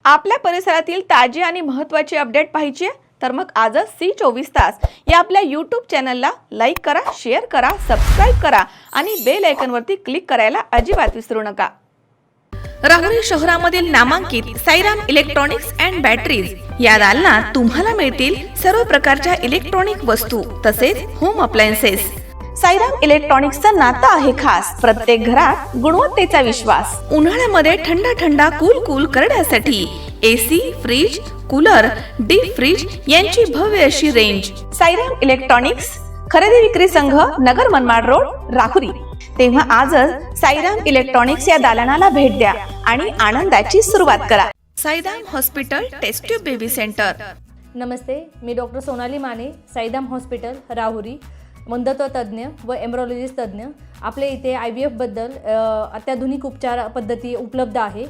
आपल्या परिसरातील ताजे आणि महत्त्वाचे अपडेट पाहिजे तर मग आजच C24 तास या आपल्या YouTube चॅनलला लाईक करा, शेअर करा, सबस्क्राइब करा आणि बेल आयकॉनवरती क्लिक करायला अजिबात विसरू नका। राहुरी शहरामधील नामांकित साईराम इलेक्ट्रॉनिक्स अँड बॅटरीज या दालनात तुम्हाला मिळतील सर्व प्रकारच्या इलेक्ट्रॉनिक वस्तू तसेच होम अप्लायन्सेस। साईराम इलेक्ट्रॉनिक्सचं नातं आहे खास, प्रत्येक घरात गुणवत्तेचा विश्वास। उन्हाळ्यामध्ये थंड कूल करण्यासाठी AC, fridge, cooler, deep fridge यांची भव्य अशी रेंज। साईराम इलेक्ट्रॉनिक्स खरेदी विक्री संघ, नगर मनमाड रोड, राहुरी। तेव्हा आजच साईराम इलेक्ट्रॉनिक्स या दालनाला भेट द्या आणि आनंदाची सुरुवात करा। Sairam hospital test tube baby centre. नमस्ते, मी डॉक्टर सोनाली माने, साईराम हॉस्पिटल राहुरी, वंध्यत्व तज्ज्ञ व एम्ब्रॉलॉजिस्ट तज्ज्ञ। आपल्या इथे IVF बद्दल अत्याधुनिक उपचार पद्धती उपलब्ध आहे।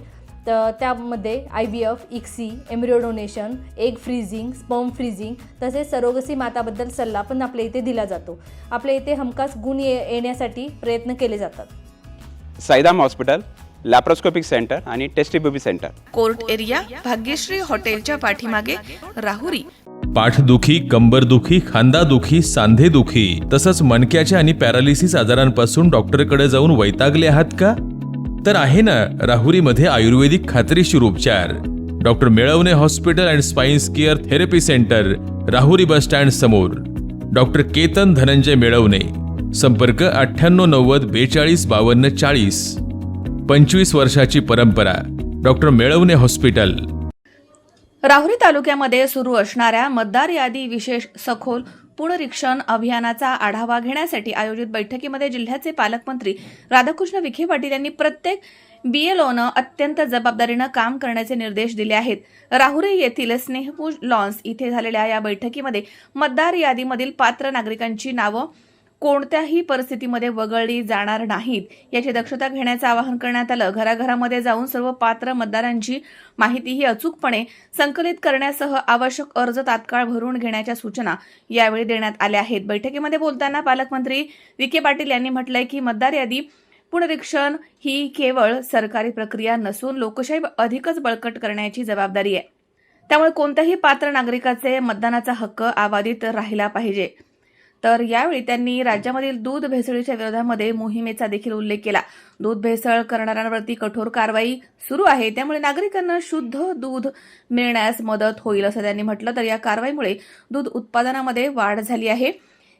तर त्यामध्ये IVF, ICSI, embryo donation, egg freezing, sperm freezing तसेच सरोगसी माताबद्दल सल्ला पण आपल्या इथे दिला जातो। आपल्या इथे हमखास गुण येण्यासाठी प्रयत्न केले जातात। साईराम हॉस्पिटल लॅप्रोस्कोपिक सेंटर आणि test baby centre, court area, Bhagyashree हॉटेलच्या पाठीमागे, राहुरी। पाठदुखी, कंबरदुखी, खांदादुखी, सांधेदुखी तसंच मणक्याच्या आणि पॅरालिसिस आजारांपासून डॉक्टरकडे जाऊन वैतागले आहात का? तर आहे ना राहुरीमध्ये आयुर्वेदिक खात्रीशीर उपचार। Doctor Melavane hospital and spine care therapy centre, Rahuri bus stand समोर। डॉक्टर केतन धनंजय मेळवणे, संपर्क 9890 42 52 40। 25 वर्षाची परंपरा, डॉक्टर मेळवणे हॉस्पिटल। राहुरी तालुक्यामध्ये सुरू असणाऱ्या मतदार यादी विशेष सखोल पुनरीक्षण अभियानाचा आढावा घेण्यासाठी आयोजित बैठकीमध्ये जिल्ह्याचे पालकमंत्री राधाकृष्ण विखे पाटील यांनी प्रत्येक BLOनं अत्यंत जबाबदारीनं काम करण्याचे निर्देश दिले आहेत। राहुरी येथील स्नेहपूज लॉन्स इथे झालेल्या या बैठकीमध्ये मतदार यादीमधील पात्र नागरिकांची नावं कोणत्याही परिस्थितीमध्ये वगळली जाणार नाहीत याची दक्षता घेण्याचं आवाहन करण्यात आलं। घराघरामध्ये जाऊन सर्व पात्र मतदारांची माहितीही अचूकपणे संकलित करण्यासह आवश्यक अर्ज तात्काळ भरून घेण्याच्या सूचना यावेळी देण्यात आल्या आहेत। बैठकीमध्ये बोलताना पालकमंत्री विखे पाटील यांनी म्हटलंय की मतदार यादी पुनरीक्षण ही केवळ सरकारी प्रक्रिया नसून लोकशाही अधिकच बळकट करण्याची जबाबदारी आहे। त्यामुळे कोणत्याही पात्र नागरिकाचे मतदानाचा हक्क अबाधित राहिला पाहिजे। तर यावेळी त्यांनी राज्यामधील दूध भेसळीच्या विरोधामध्ये मोहिमेचा देखील उल्लेख केला। दूध भेसळ करणाऱ्यांवरती कठोर कारवाई सुरू आहे, त्यामुळे नागरिकांना शुद्ध दूध मिळण्यास मदत होईल असं त्यांनी म्हटलं। तर या कारवाईमुळे दूध उत्पादनामध्ये वाढ झाली आहे,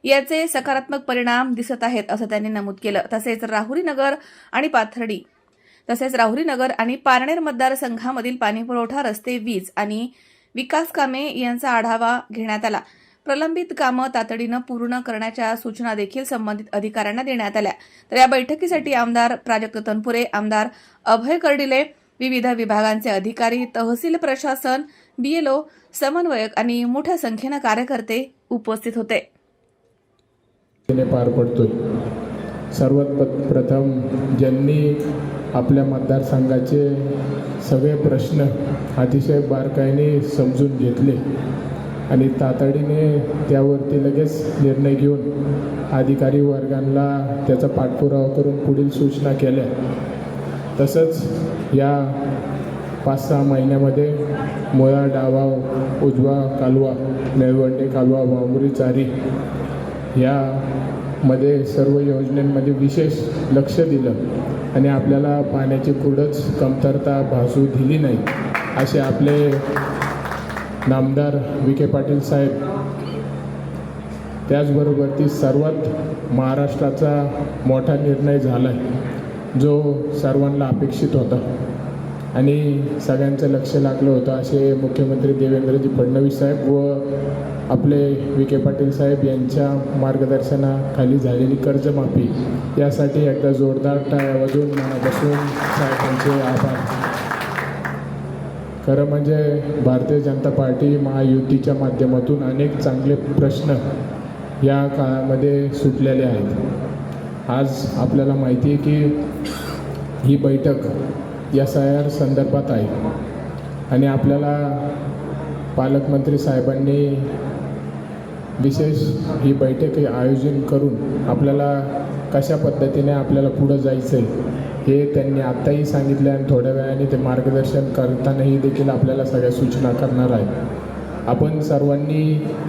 याचे सकारात्मक परिणाम दिसत आहेत असं त्यांनी नमूद केलं। तसेच राहुरी नगर आणि पारनेर मतदारसंघामधील पाणीपुरवठा, रस्ते, वीज आणि विकास कामे यांचा आढावा घेण्यात आला। प्रलंबित कामं तातडीनं पूर्ण करण्याच्या सूचना देखील संबंधित अधिकाऱ्यांना देण्यात आल्या। तर या बैठकीसाठी आमदार प्राजक्त तनपुरे, आमदार अभय कर्डिले, विविध विभागांचे अधिकारी, तहसील प्रशासन, BLO, समन्वयक आणि मोठ्या संख्येनं कार्यकर्ते उपस्थित होते। पार पडतोय। सर्वात प्रथम ज्यांनी आपल्या मतदारसंघाचे सगळे प्रश्न अतिशय बारकाईने समजून घेतले आणि तातडीने त्यावरती लगेच निर्णय घेऊन अधिकारी वर्गांना त्याचा पाठपुरावा करून पुढील सूचना केल्या। तसंच या 5-6 महिन्यामध्ये मुळा, डावा, उजवा कालवा, मेळवंडे कालवा, वांगुरी चारी यामध्ये सर्व योजनांमध्ये विशेष लक्ष दिलं आणि आपल्याला पाण्याची कुठंच कमतरता भासू दिली नाही असे आपले नामदार विखे पाटील साहेब। त्याचबरोबर ती सर्वात महाराष्ट्राचा मोठा निर्णय झाला आहे जो सर्वांना अपेक्षित होता आणि सगळ्यांचं लक्ष लागलं होतं असे मुख्यमंत्री देवेंद्रजी फडणवीस साहेब व आपले विखे पाटील साहेब यांच्या मार्गदर्शनाखाली झालेली कर्जमाफी यासाठी एकदा जोरदार टाळ्या वाजवून मनापासून साहेबांचे आभार। खरं म्हणजे भारतीय जनता पार्टी महायुतीच्या माध्यमातून अनेक चांगले प्रश्न या काळामध्ये सुटलेले आहेत। आज आपल्याला माहिती आहे की ही बैठक SIR संदर्भात आहे आणि आपल्याला पालकमंत्री साहेबांनी विशेष ही बैठक आयोजन करून आपल्याला कशा पद्धतीने आपल्याला पुढं जायचं आहे हे त्यांनी आत्ताही सांगितले आणि थोड्या वेळाने ते मार्गदर्शन करतानाही देखील आपल्याला सगळ्या सूचना करणार आहेत. आपण सर्वांनी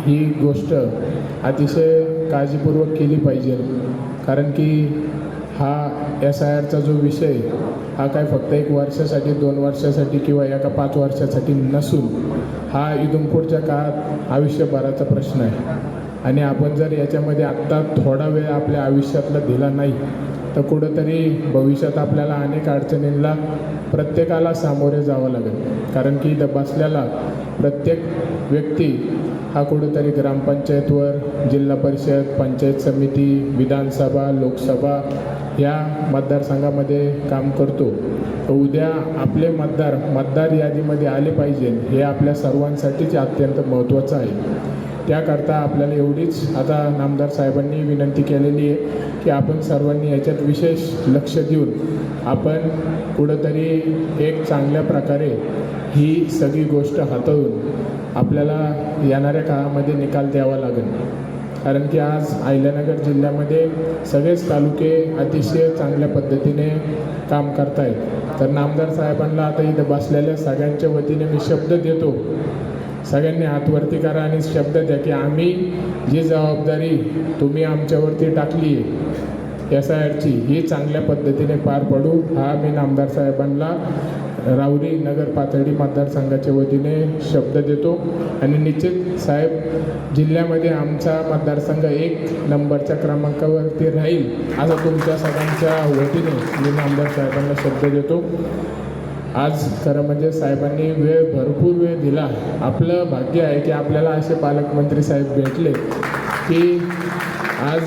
ही गोष्ट अतिशय काळजीपूर्वक केली पाहिजे, कारण की हा SIRचा जो विषय हा काय फक्त 1 वर्षासाठी 2 वर्षासाठी किंवा एका 5 वर्षासाठी नसून हा इथून पुढच्या काळात आयुष्यभराचा प्रश्न आहे. आणि आपण जर याच्यामध्ये आत्ता थोडा वेळ आपल्या आयुष्यातला दिला नाही तर कुठंतरी भविष्यात आपल्याला अनेक अडचणींना प्रत्येकाला सामोरे जावं लागेल. कारण की इथं बसलेला प्रत्येक व्यक्ती हा कुठंतरी ग्रामपंचायतवर, जिल्हा परिषद, पंचायत समिती, विधानसभा, लोकसभा या मतदारसंघामध्ये काम करतो. तर उद्या आपले मतदार यादीमध्ये आले पाहिजे हे आपल्या सर्वांसाठीच अत्यंत महत्त्वाचं आहे. त्याकरता आपल्याला एवढीच आता नामदार साहेबांनी विनंती केलेली आहे की आपण सर्वांनी याच्यात विशेष लक्ष देऊन आपण कुठंतरी एक चांगल्या प्रकारे ही सगळी गोष्ट हाताळून आपल्याला येणाऱ्या काळामध्ये निकाल द्यावा लागेल. कारण की आज अहिल्यानगर जिल्ह्यामध्ये सगळेच तालुके अतिशय चांगल्या पद्धतीने काम करत आहेत. तर नामदार साहेबांना आता इथं बसलेल्या सगळ्यांच्या वतीने मी शब्द देतो, सगळ्यांनी हातवरती करा आणि शब्द द्या की आम्ही जी जबाबदारी तुम्ही आमच्यावरती टाकली आहे SIRची ही चांगल्या पद्धतीने पार पडू. हा मी नामदार साहेबांना राहुरी नगर पाथर्डी मतदारसंघाच्या वतीने शब्द देतो. आणि निश्चित साहेब जिल्ह्यामध्ये आमचा मतदारसंघ 1 नंबरच्या क्रमांकावरती राहील असं तुमच्या सगळ्यांच्या वतीने मी नामदार साहेबांना शब्द देतो. आज खरं म्हणजे साहेबांनी भरपूर वेळ दिला. आपलं भाग्य आहे की आपल्याला असे पालकमंत्री साहेब भेटले की आज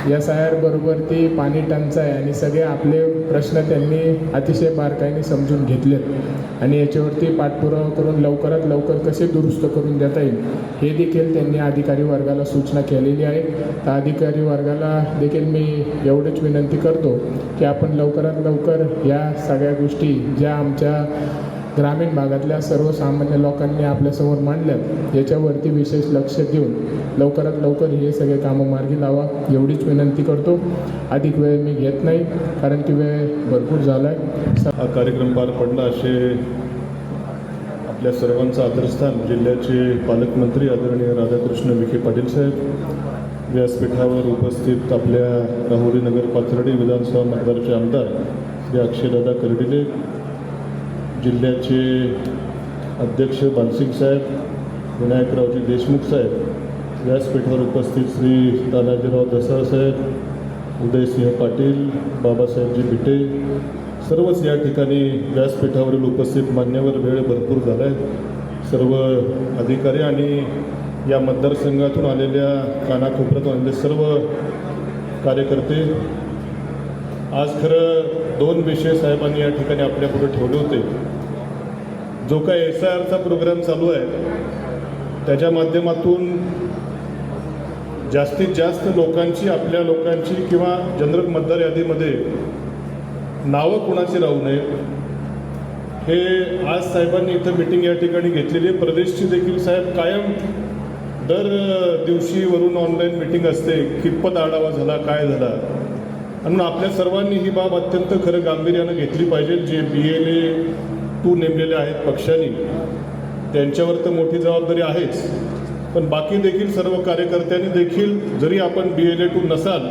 SIR बरोबर ती पाणी टंचाई आणि सगळे आपले प्रश्न त्यांनी अतिशय बारकाईने समजून घेतलेत आणि याच्यावरती पाठपुरावा करून लवकरात लवकर कसे दुरुस्त करून देता येईल हे देखील त्यांनी अधिकारी वर्गाला सूचना केलेली आहे. तर अधिकारी वर्गाला देखील मी एवढंच विनंती करतो की आपण लवकरात लवकर या सगळ्या गोष्टी ज्या आमच्या ग्रामीण भागातल्या सर्वसामान्य लोकांनी आपल्यासमोर मांडल्यात याच्यावरती विशेष लक्ष देऊन लवकरात लवकर हे सगळे कामं मार्गी लावा एवढीच विनंती करतो. अधिक वेळ मी घेत नाही कारण की वेळ भरपूर झाला आहे. हा कार्यक्रम पार पडला असे आपल्या सर्वांचं आदरस्थान जिल्ह्याचे पालकमंत्री आदरणीय राधाकृष्ण विखे पाटील साहेब, व्यासपीठावर उपस्थित आपल्या राहुरी नगर पाथर्डी विधानसभा मतदारचे आमदार श्री अक्षयदादा कर्डिले, जिल्ह्याचे अध्यक्ष बालसिंग साहेब, विनायकरावजी देशमुख साहेब, व्यासपीठावर उपस्थित श्री तानाजीराव दसाळ साहेब, उदयसिंह पाटील, बाबासाहेबजी बिटे, सर्वच या ठिकाणी व्यासपीठावरील उपस्थित मान्यवर, वेळ भरपूर झाला आहे. सर्व अधिकारी आणि या मतदारसंघातून आलेल्या कानाकोपऱ्यातून आलेले सर्व कार्यकर्ते, आज खरं 2 विषय साहेबांनी या ठिकाणी आपल्यापुढे ठेवले होते. जो काय SIRचा प्रोग्राम चालू आहे त्याच्या माध्यमातून जास्तीत जास्त लोकांची, आपल्या लोकांची किंवा जनरल मतदार यादीमध्ये नावं कोणाची राहू नयेत हे आज साहेबांनी इथं मिटिंग या ठिकाणी घेतलेली आहे. प्रदेशची देखील साहेब कायम दर दिवशी वरून ऑनलाईन मिटिंग असते, कितपत आढावा झाला, काय झाला. म्हणून आपल्या सर्वांनी ही बाब अत्यंत खरं गांभीर्यानं घेतली पाहिजे. जे BLA 2 नेमलेले आहेत पक्षांनी त्यांच्यावर तर मोठी जबाबदारी आहेच, पण बाकी देखील सर्व कार्यकर्त्यांनी देखील, जरी आपण BLA 2 नसाल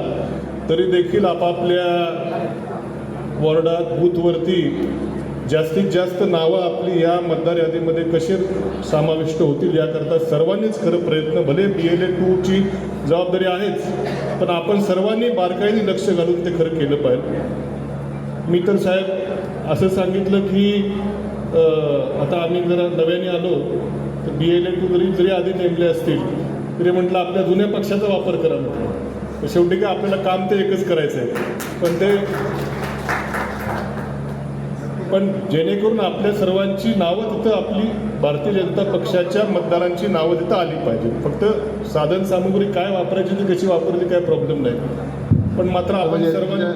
तरी देखील आपापल्या वॉर्डात, बूथवरती जास्तीत जास्त नावं आपली या मतदार यादीमध्ये कसे समाविष्ट होतील याकरता सर्वांनीच खरं प्रयत्न, भले BLA 2ची जबाबदारी आहेच पण आपण सर्वांनी बारकाईने लक्ष घालून ते खरं केलं पाहिजे. मी तर साहेब असं सांगितलं की आता आम्ही जरा नव्याने आलो तर BLA 2 जरी आधी नेमले असतील तरी म्हटलं आपल्या जुन्या पक्षाचा वापर करा म्हटलं. शेवटी काय आपल्याला काम ते एकच करायचं आहे, पण जेणेकरून आपल्या सर्वांची नावं तिथं, आपली भारतीय जनता पक्षाच्या मतदारांची नावं तिथं आली पाहिजे. फक्त साधन सामुग्री काय वापरायची ती कशी वापरली काय प्रॉब्लेम नाही, पण मात्र आपण सर्वांनी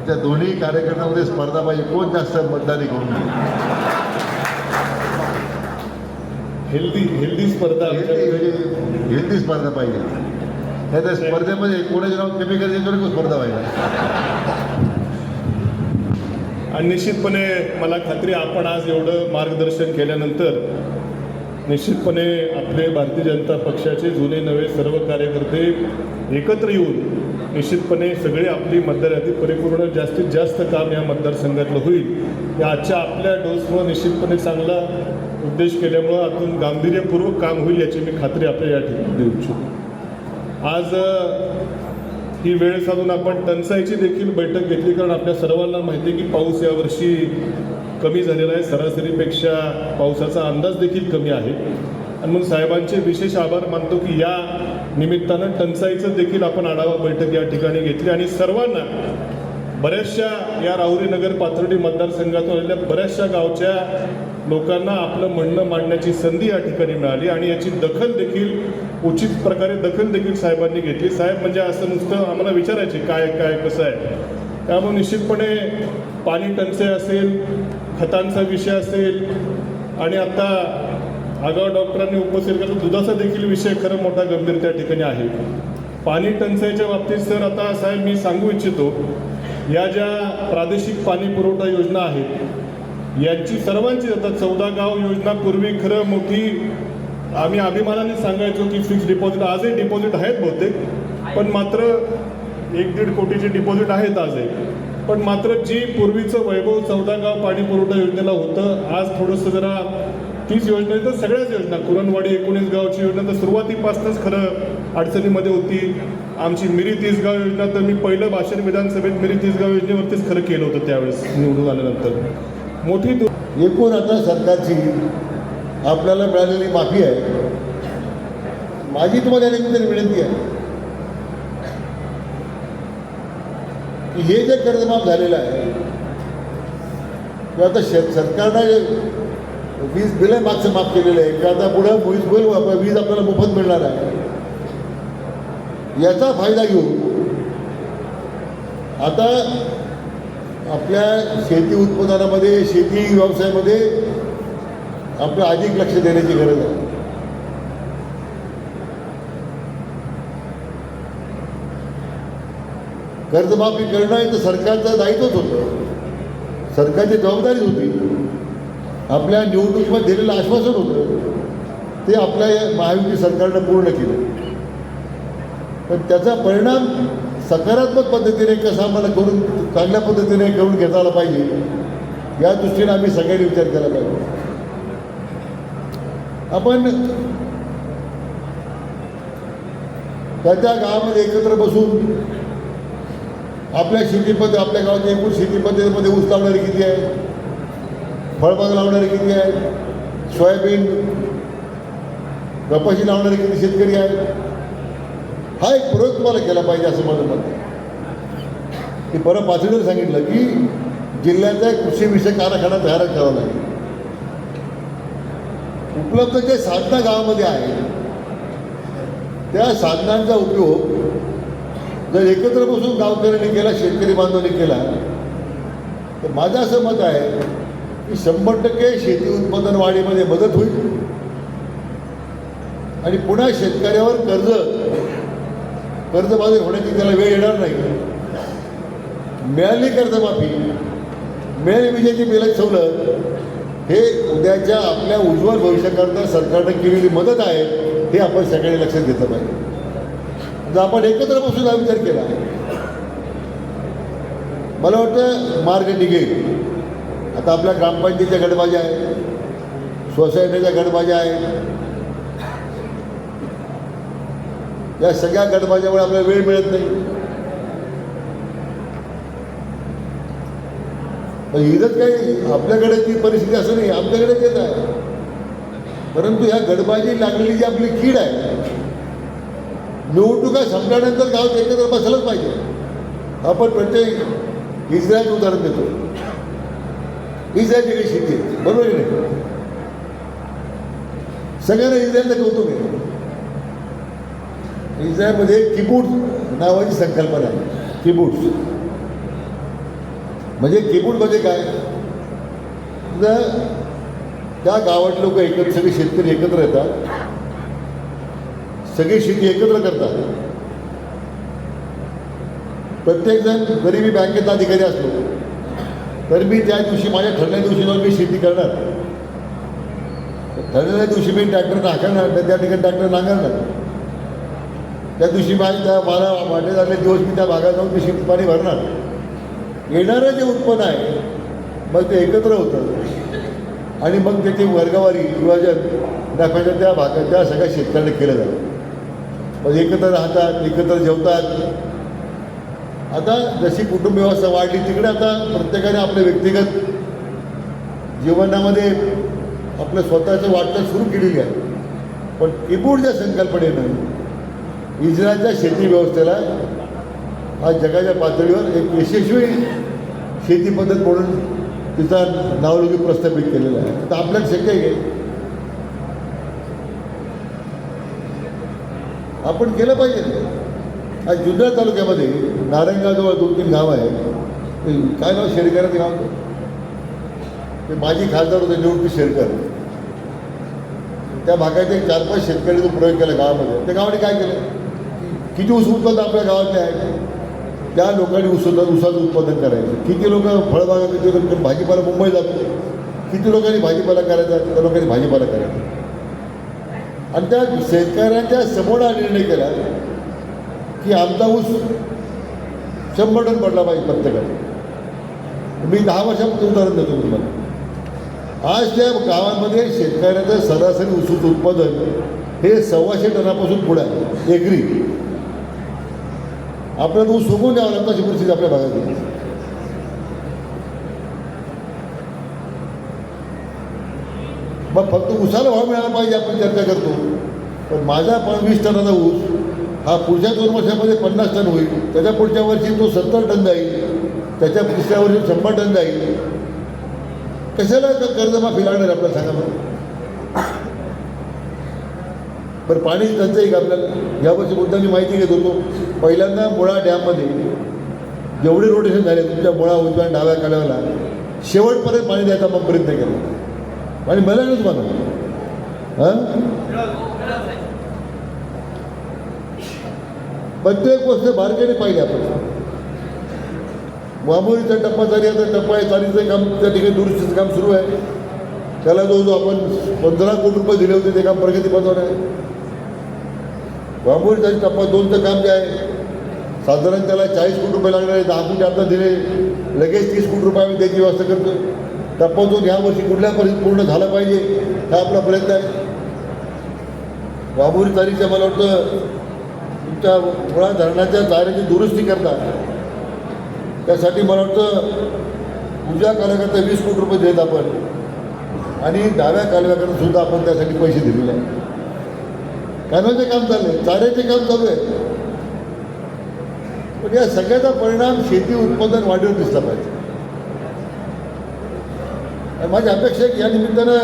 त्या दोन्ही कार्यकर्त्यांमध्ये स्पर्धा पाहिजे, कोण जास्त मतदारी करून हेल्दी स्पर्धा, हेल्दी स्पर्धा पाहिजे. नाही तर स्पर्धेमध्ये कोणाचे नाव कमी करायचे स्पर्धा पाहिजे. आणि निश्चितपणे मला खात्री आहे, आपण आज एवढं मार्गदर्शन केल्यानंतर निश्चितपणे आपले भारतीय जनता पक्षाचे जुने नवे सर्व कार्यकर्ते एकत्र येऊन निश्चितपणे सगळे आपली मतदार यादी परिपूर्ण जास्तीत जास्त काम या मतदारसंघातलं होईल. या आजच्या आपल्या डोसमुळे निश्चितपणे चांगला उद्देश केल्यामुळं आतून गांभीर्यपूर्वक काम होईल याची मी खात्री आपल्या या ठिकाणी देऊ इच्छितो. आज ही वेळ साधून आपण टंचाईची देखील बैठक घेतली, कारण आपल्या सर्वांना माहिती आहे की पाऊस यावर्षी कमी झालेला आहे. सरासरीपेक्षा पावसाचा अंदाज देखील कमी आहे आणि म्हणून साहेबांचे विशेष आभार मानतो की या निमित्तानं टंचाईचं देखील आपण आढावा बैठक या ठिकाणी घेतली आणि सर्वांना बऱ्याचशा या राहुरी नगर पाथर्डी मतदारसंघातून आलेल्या बऱ्याचशा गावच्या लोकांना आपलं म्हणणं मांडण्याची संधी या ठिकाणी मिळाली आणि याची दखल देखील उचित प्रकारे दखल देखील साहेबांनी घेतली. साहेब म्हणजे असं नुसतं आम्हाला विचारायचे काय काय कसं आहे. त्यामुळे निश्चितपणे पाणी टंचाई असेल, खतांचा विषय असेल आणि आता आगाव डॉक्टरांनी उपस्थित केला दुधाचा देखील विषय खरं मोठा गंभीर त्या ठिकाणी आहे. पाणी टंचाईच्या बाबतीत सर आता साहेब मी सांगू इच्छितो, या ज्या प्रादेशिक पाणी पुरवठा योजना आहेत यांची सर्वांची आता 14 गाव योजना पूर्वी खरं मोठी आम्ही अभिमानाने सांगायचो की फिक्स डिपॉझिट, आजही डिपॉझिट आहेत बहुतेक, पण मात्र 1-1.5 कोटीचे डिपॉझिट आहेत आजही. पण मात्र जी पूर्वीचं वैभव 14 गाव पाणी पुरवठा योजनेला होतं, आज थोडंसं जरा 30 योजना तर सगळ्याच योजना, कुरणवाडी 19 गावची योजना तर सुरुवातीपासूनच खरं अडचणीमध्ये होती. आमची मिरी 30 गाव योजना तर मी पहिलं भाषण विधानसभेत मिरी 30 गाव योजनेवरतीच खरं केलं होतं त्यावेळेस निवडून आल्यानंतर. मोठी एकूण आता सरकारची आपल्याला मिळालेली माफी आहे. माझी तुम्हाला या निमित्ताने विनंती आहे की हे जे कर्जमाफ झालेलं आहे किंवा आता सरकारनं वीज बिलं मागचं माफ केलेलं आहे किंवा आता पुढं वीज आपल्याला मोफत मिळणार आहे, याचा फायदा घेऊन आता आपल्या शेती उत्पादनामध्ये शेती व्यवसायामध्ये आपलं अधिक लक्ष देण्याची गरज आहे. कर्जमाफी करणं हे तर सरकारचं दायित्वच होतं, सरकारची जबाबदारीच होती. आपल्या निवडणुकीमध्ये दिलेलं आश्वासन होतं ते आपल्या महायुती सरकारनं पूर्ण केलं, पण त्याचा परिणाम सकारात्मक पद्धतीने कसा आम्हाला करून चांगल्या पद्धतीने करून घेता आला पाहिजे या दृष्टीने आम्ही सगळ्यांनी विचार केला पाहिजे. आपण त्या गावामध्ये एकत्र बसून आपल्या शेतीमध्ये आपल्या गावाच्या एकूण शेती पद्धतीमध्ये ऊस लावणारे किती आहे, फळबाग लावणारे किती आहे, सोयाबीन कपाशी लावणारे किती शेतकरी आहेत, हा एक प्रयोग तुम्हाला केला पाहिजे असं माझं मत आहे. की परत पाचवीवर सांगितलं की जिल्ह्याचा कृषीविषयक आराखडा तयार करावा लागेल. उपलब्ध जे साधनं गावामध्ये आहेत त्या साधनांचा उपयोग जर एकत्र बसून गावकऱ्यांनी केला, शेतकरी बांधवांनी केला, तर माझं असं मत आहे की 100% शेती उत्पादन वाढीमध्ये मदत होईल आणि पुन्हा शेतकऱ्यावर कर्जबाजारी होण्याची त्याला वेळ येणार नाही. मिळाली कर्जमाफी, मिळाली विजेची बिलाची सवलत हे उद्याच्या आपल्या उज्ज्वल भविष्याकरता सरकारनं केलेली मदत आहे, हे आपण सगळ्यांनी लक्षात घेतलं पाहिजे. जर आपण एकत्र बसून हा विचार केला, मला वाटतं मार्ग निघेल. आता आपल्या ग्रामपंचायतीच्या गटबाज्या आहे, सोसायटीच्या गटबाज्या आहे, या सगळ्या गटबाज्यामुळे आपल्याला वेळ मिळत नाही. पण इथंच काही आपल्याकडे ती परिस्थिती असं नाही, आमच्याकडे येत आहे. परंतु ह्या गटबाजी लागलेली जी आपली कीड आहे, निवडणुका संपल्यानंतर गावात एकत्र बसलंच पाहिजे. आपण प्रत्येक इस्रायलचं उदाहरण देतो. इस्रायलची काही शेती आहे, बरोबर आहे नाही? सगळ्यांना इस्रायलचं कौतुक आहे. इस्रायलमध्ये किबुट्स नावाची संकल्पना आहे. किबुट्स म्हणजे किबुटमध्ये काय, तर त्या गावात लोक एकत्र, सगळे शेतकरी एकत्र येतात, सगळी शेती एकत्र करतात. प्रत्येकजण गरिबी बँकेचा अधिकारी असतो, तर मी त्या दिवशी माझ्या ठरलेल्या दिवशी जाऊन मी शेती करणार. ठरलेल्या दिवशी मी ट्रॅक्टर हाकलणार, तर त्या ठिकाणी ट्रॅक्टर नांगरणार. त्या दिवशी मला वाटे झाले दिवस मी त्या भागात जाऊन मी शेती पाणी भरणार. येणारं जे उत्पन्न आहे मग ते एकत्र होतं आणि मग त्याची वर्गवारी विभाजन नफ्याच्या त्या भागात त्या सगळ्या शेतकऱ्यांना केलं जातं. मग एकत्र राहतात, एकत्र जेवतात. आता जशी कुटुंब व्यवस्था वाढली तिकडे आता प्रत्येकाने आपल्या व्यक्तिगत जीवनामध्ये आपलं स्वतःचं वाटचाल सुरू केलेली आहे. पण किबूडच्या संकल्पनेनं इस्रायलच्या शेती व्यवस्थेला आज जगाच्या पातळीवर एक यशस्वी शेती पद्धत म्हणून तिचा नावलौकिक प्रस्थापित केलेला आहे. तर आपल्याला शक्य आहे आपण केलं पाहिजे. आज जुन्नर तालुक्यामध्ये नारायणगावजवळ 2-3 गावं आहे. ते काय नाव शेरकरांचं गाव, ते माजी खासदार होते निवृत्ती शेरकर. त्या भागाचे 4-5 शेतकरी तो प्रयोग केला गावामध्ये. त्या गावाने काय केलं, किती ऊस उत्पादन आपल्या गावातले आहे त्या लोकांनी ऊसाचं उत्पादन करायचं. किती लोक फळबागा, किती लोक भाजीपाला मुंबई जातो, किती लोकांनी भाजीपाला करायचा, त्या लोकांनी भाजीपाला करायचा. आणि त्या शेतकऱ्यांच्या समोर हा निर्णय केला की आमचा ऊस 100 टन पडला पाहिजे प्रत्येकाने. मी 10 वर्षापासून उदाहरण देतो तुम्हाला. आज त्या गावांमध्ये शेतकऱ्याचं सरासरी ऊसाचं उत्पादन हे 125 टनापासून पुढे आहे एकरी. आपल्याला ऊस सोगून द्यावा लागतो अशी परिस्थिती आपल्या भागात. मग फक्त ऊसाला भाव मिळाला पाहिजे आपण चर्चा करतो. पण माझा 20 टनाचा ऊस हा पुढच्या 2 वर्षामध्ये 50 टन होईल, त्याच्या पुढच्या वर्षी तो 70 टन जाईल, त्याच्या तिसऱ्या वर्षी 100 टन जाईल. कशाला कर्जमाफी लागणार आपल्याला सांगा बरं. बरं पाणी टंचाई का आपल्याला यावर्षी मुद्दा मी माहिती घेत होतो. पहिल्यांदा मुळा डॅममध्ये जेवढे रोटेशन झाले तुमच्या मुळा उजव्या डाव्या कालव्याला शेवटपर्यंत पाणी द्यायचा मग प्रयत्न केला आणि मिळालंच मला. प्रत्येक गोष्ट बारकाईने पाहिली आपण. मामुलीचा टप्पा चारी, आता टप्पा आहे चारीचं काम त्या ठिकाणी दुरुस्तीचं काम सुरू आहे. त्याला जो आपण 15 कोटी रुपये दिले होते ते काम प्रगतीपथावर आहे. मामुलीचा टप्पा 2चं काम जे आहे साधारण त्याला 40 कोटी रुपये लागणार आहे. 10 कोटी आता दिले, लगेच 30 कोटी रुपये आम्ही त्याची व्यवस्था करतो. टप्पा 2 ह्या वर्षी कुठल्या परिस्थितीत पूर्ण झाला पाहिजे हा आपला प्रयत्न आहे. वाघोरी चारीच्या मला वाटतं तुमच्या मुळा धरणाच्या चाऱ्याची दुरुस्ती करतात. त्यासाठी मला वाटतं उजव्या कालव्याकरता 20 कोटी रुपये देत आपण आणि डाव्या कालव्याकरता सुद्धा आपण त्यासाठी पैसे दिलेले आहे. कालव्याचे काम चालू आहे, चाऱ्याचे काम चालू आहे. पण या सगळ्याचा परिणाम शेती उत्पादन वाढीवर दिसला पाहिजे. माझी अपेक्षा आहे की या निमित्तानं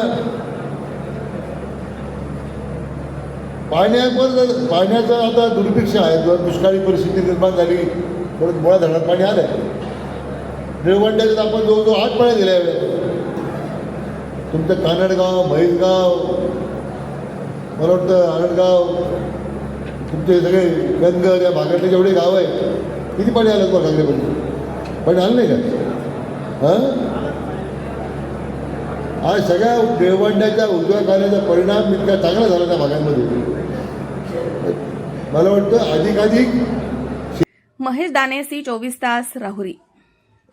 पाण्याचा आता दुर्भिक्ष आहे. दुष्काळी परिस्थिती निर्माण झाली, परत मुळा धरणात पाणी आलं आहे. निळवंड्यात आपण जवळजवळ 8 पाण्या दिल्या वेळेला. तुमचं कानडगाव, म्हैसगाव, मला वाटतं आनंदगाव, तुमचे सगळे गंगर या भागातले जेवढे गाव आहेत किती पाणी आलं तुम्हाला सांगण्यापर्यंत? पाणी आलं नाही का? आज सगळ्या निळवंड्याच्या उजव्या कालव्याचा परिणाम इतका चांगला झाला त्या भागांमध्ये. मला वाटतं अधिकाधिक. महेश दाने, सी 24 तास, राहुरी.